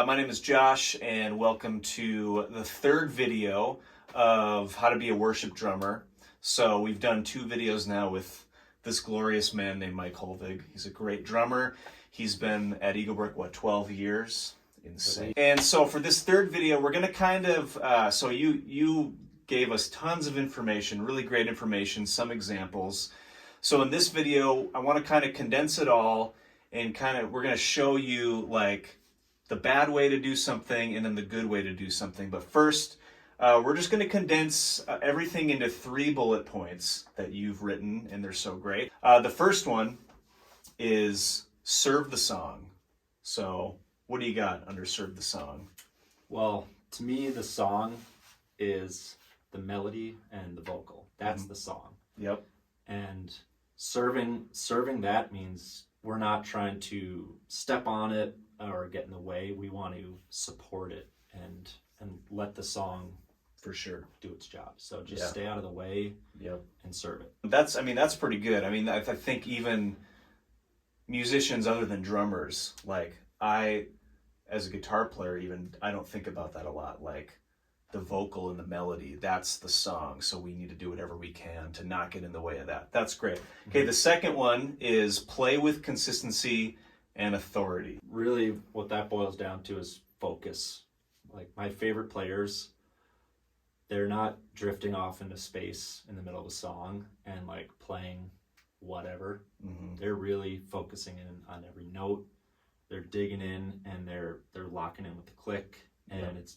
My name is Josh, and welcome to the third video of how to be a worship drummer. So we've done 2 videos now with this glorious man named Mike Holvig. He's a great drummer. He's been at Brook, 12 years? Insane. And so for this third video, we're going to kind of, so you gave us tons of information, really great information, some examples. So in this video, I want to kind of condense it all and we're going to show you like the bad way to do something and then the good way to do something. But first, we're just going to condense everything into 3 bullet points that you've written, and they're so great. The first one is serve the song. So what do you got under serve the song? Well, to me, the song is the melody and the vocal. That's the song. Yep. And serving that means we're not trying to step on it or get in the way. We want to support it and let the song for sure do its job. So just stay out of the way. Yep. And serve it. That's pretty good. I think even musicians other than drummers, like as a guitar player, I don't think about that a lot. Like the vocal and the melody, that's the song. So we need to do whatever we can to not get in the way of that. That's great. Okay, the second one is play with consistency and authority. Really, what that boils down to is focus. Like my favorite players, they're not drifting off into space in the middle of a song and like playing whatever. They're really focusing in on every note. They're digging in and they're locking in with the click, and it's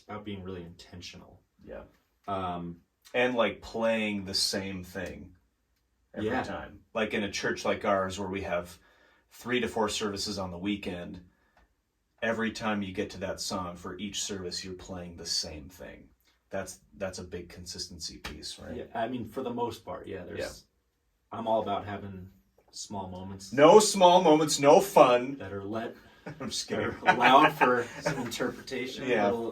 about being really intentional. Yeah. And like playing the same thing every time. Like in a church like ours where we have 3 to 4 services on the weekend, every time you get to that song for each service, you're playing the same thing. That's a big consistency piece, right? Yeah, for the most part, I'm all about having small moments. No small moments, no fun. That are let. I'm just kidding. Allowed for some interpretation.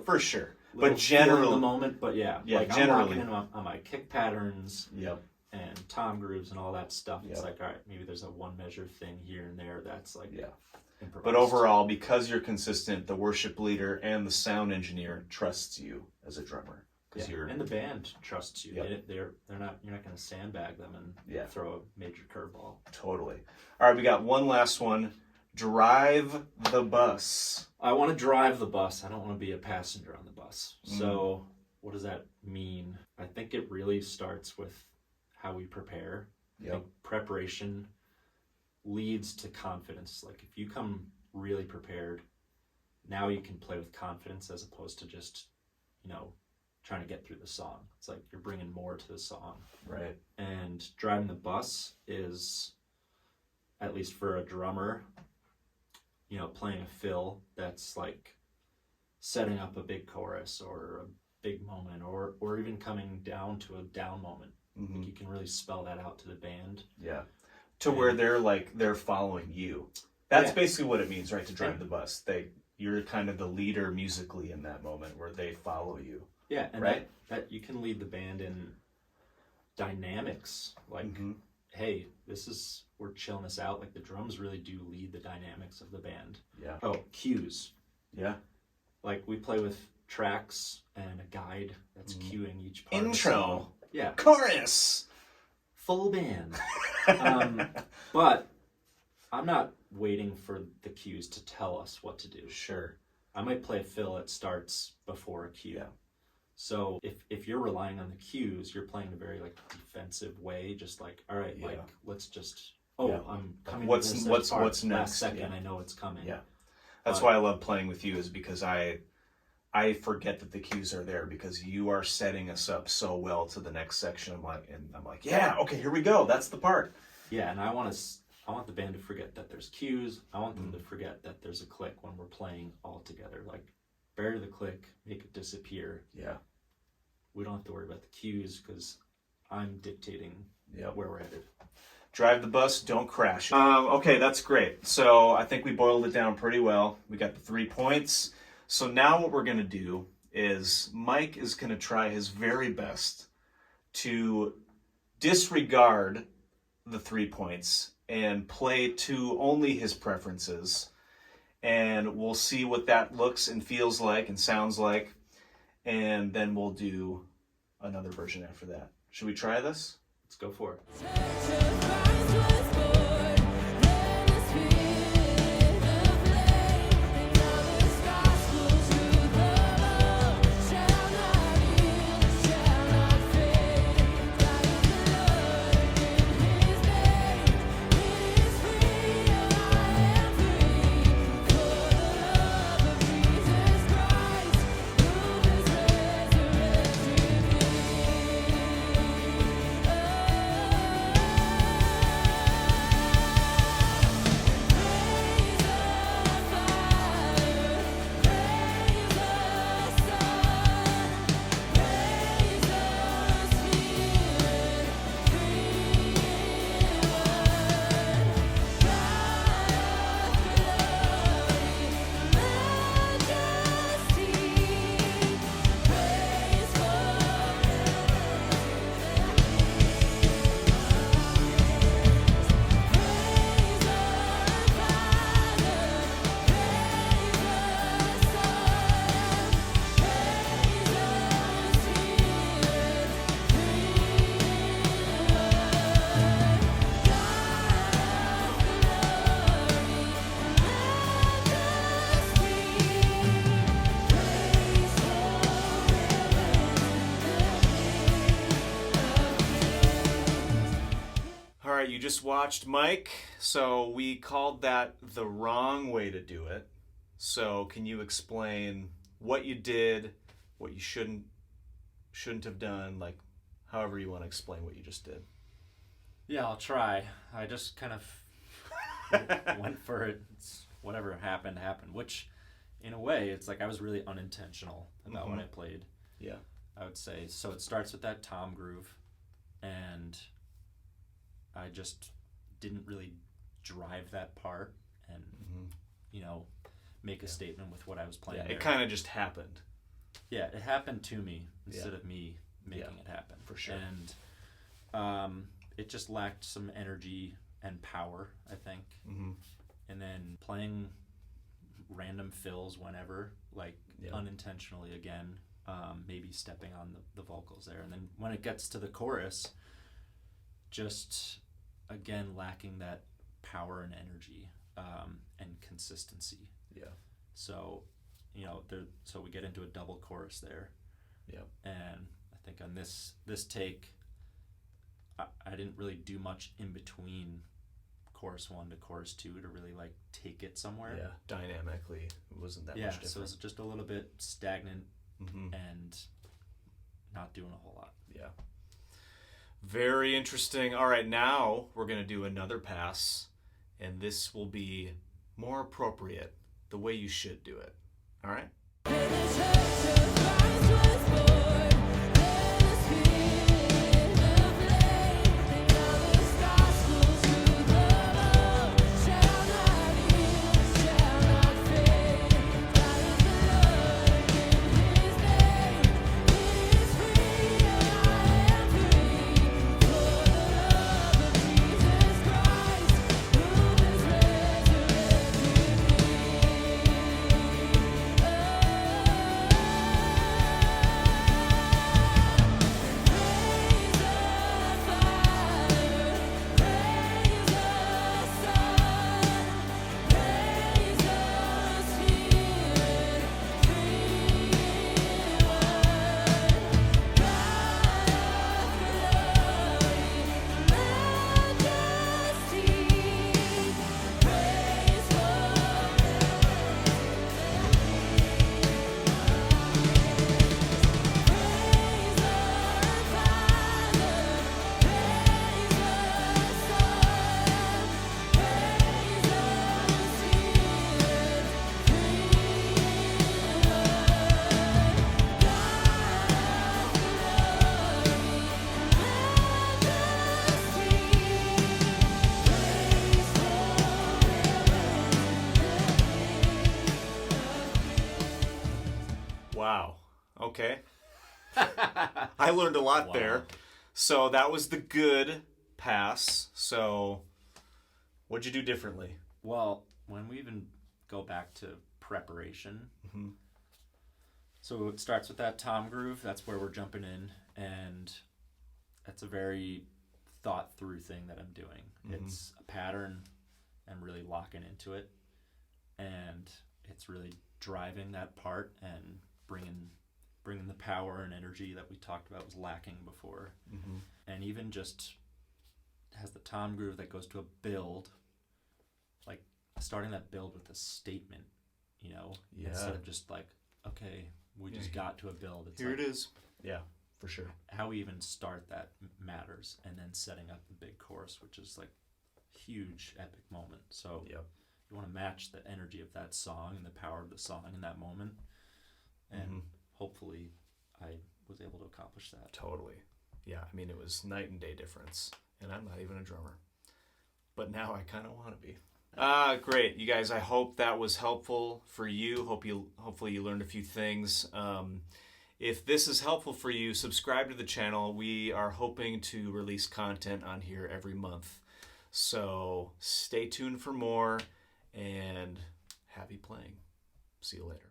For sure. But generally, the moment. But like generally, I'm locking in on my kick patterns. Yep. And tom grooves and all that stuff. It's like, all right, maybe there's a 1 measure thing here and there that's like improvised. But overall, because you're consistent, the worship leader and the sound engineer trusts you as a drummer. And the band trusts you. Yep. You're not going to sandbag them and throw a major curveball. Totally. All right, we got one last one. Drive the bus. I want to drive the bus. I don't want to be a passenger on the bus. So what does that mean? I think it really starts with how we prepare. I think preparation leads to confidence. Like if you come really prepared, now you can play with confidence as opposed to just, trying to get through the song. It's like you're bringing more to the song. Right. And driving the bus is, at least for a drummer, playing a fill that's like setting up a big chorus or a big moment or even coming down to a down moment. Like you can really spell that out to the band. Yeah. Where they're following you. That's basically what it means, right? To drive the bus. You're kind of the leader musically in that moment where they follow you. Yeah, and right? that you can lead the band in dynamics. Like, hey, we're chilling this out. Like the drums really do lead the dynamics of the band. Yeah. Oh, cues. Yeah. Like we play with tracks and a guide that's cueing each part. Intro. Of the song. Yeah. Chorus. Full band. But I'm not waiting for the cues to tell us what to do. Sure. I might play a fill that starts before a cue. Yeah. So if you're relying on the cues, you're playing in a very like defensive way, just like, all right, like let's just I'm coming. What's next? Last second, I know it's coming. Yeah. That's why I love playing with you, is because I forget that the cues are there because you are setting us up so well to the next section. I'm like, yeah, okay, here we go. That's the part. Yeah, and I want the band to forget that there's cues. I want them to forget that there's a click when we're playing all together. Like, bury the click, make it disappear. Yeah. We don't have to worry about the cues because I'm dictating where we're headed. Drive the bus, don't crash. Okay, that's great. So I think we boiled it down pretty well. We got the 3 points. So now what we're going to do is Mike is going to try his very best to disregard the 3 points and play to only his preferences and we'll see what that looks and feels like and sounds like, and then we'll do another version after that. Should we try this? Let's go for it. All right, you just watched Mike. So we called that the wrong way to do it. So can you explain what you did, what you shouldn't have done, like however you want to explain what you just did? Yeah, I'll try. I just kind of went for it. It's whatever happened, which in a way, it's like I was really unintentional about what I played. Yeah. I would say. So it starts with that tom groove, and I just didn't really drive that part and, make a statement with what I was playing. Yeah, it kind of just happened. Yeah, it happened to me instead of me making it happen. For sure. And it just lacked some energy and power, I think. Mm-hmm. And then playing random fills whenever, unintentionally again, maybe stepping on the vocals there. And then when it gets to the chorus, just again lacking that power and energy and consistency. Yeah. So, so we get into a double chorus there. Yeah. And I think on this take, I didn't really do much in between chorus 1 to chorus 2 to really take it somewhere. Yeah. Dynamically, it wasn't that much different. So it's just a little bit stagnant Mm-hmm. and not doing a whole lot. Yeah. Very interesting. All right, now we're going to do another pass, and this will be more appropriate, the way you should do it. All right? Wow. Okay. I learned a lot there. So that was the good pass. So what'd you do differently? Well, when we even go back to preparation. Mm-hmm. So it starts with that tom groove. That's where we're jumping in, and that's a very thought through thing that I'm doing. Mm-hmm. It's a pattern. I'm really locking into it, and it's really driving that part and bringing the power and energy that we talked about was lacking before. Mm-hmm. And even just has the tom groove that goes to a build, like starting that build with a statement, instead of just like, okay, we just got to a build. It's Here like, it is. Yeah, for sure. how we even start that matters, and then setting up the big chorus, which is like huge epic moment. So Yep. you want to match the energy of that song and the power of the song in that moment, and hopefully I was able to accomplish that. Totally. Yeah, I mean, it was night and day difference, and I'm not even a drummer, but now I kind of want to be. Great, you guys. I hope that was helpful for you. Hopefully you learned a few things. If this is helpful for you, subscribe to the channel. We are hoping to release content on here every month, so stay tuned for more, and happy playing. See you later.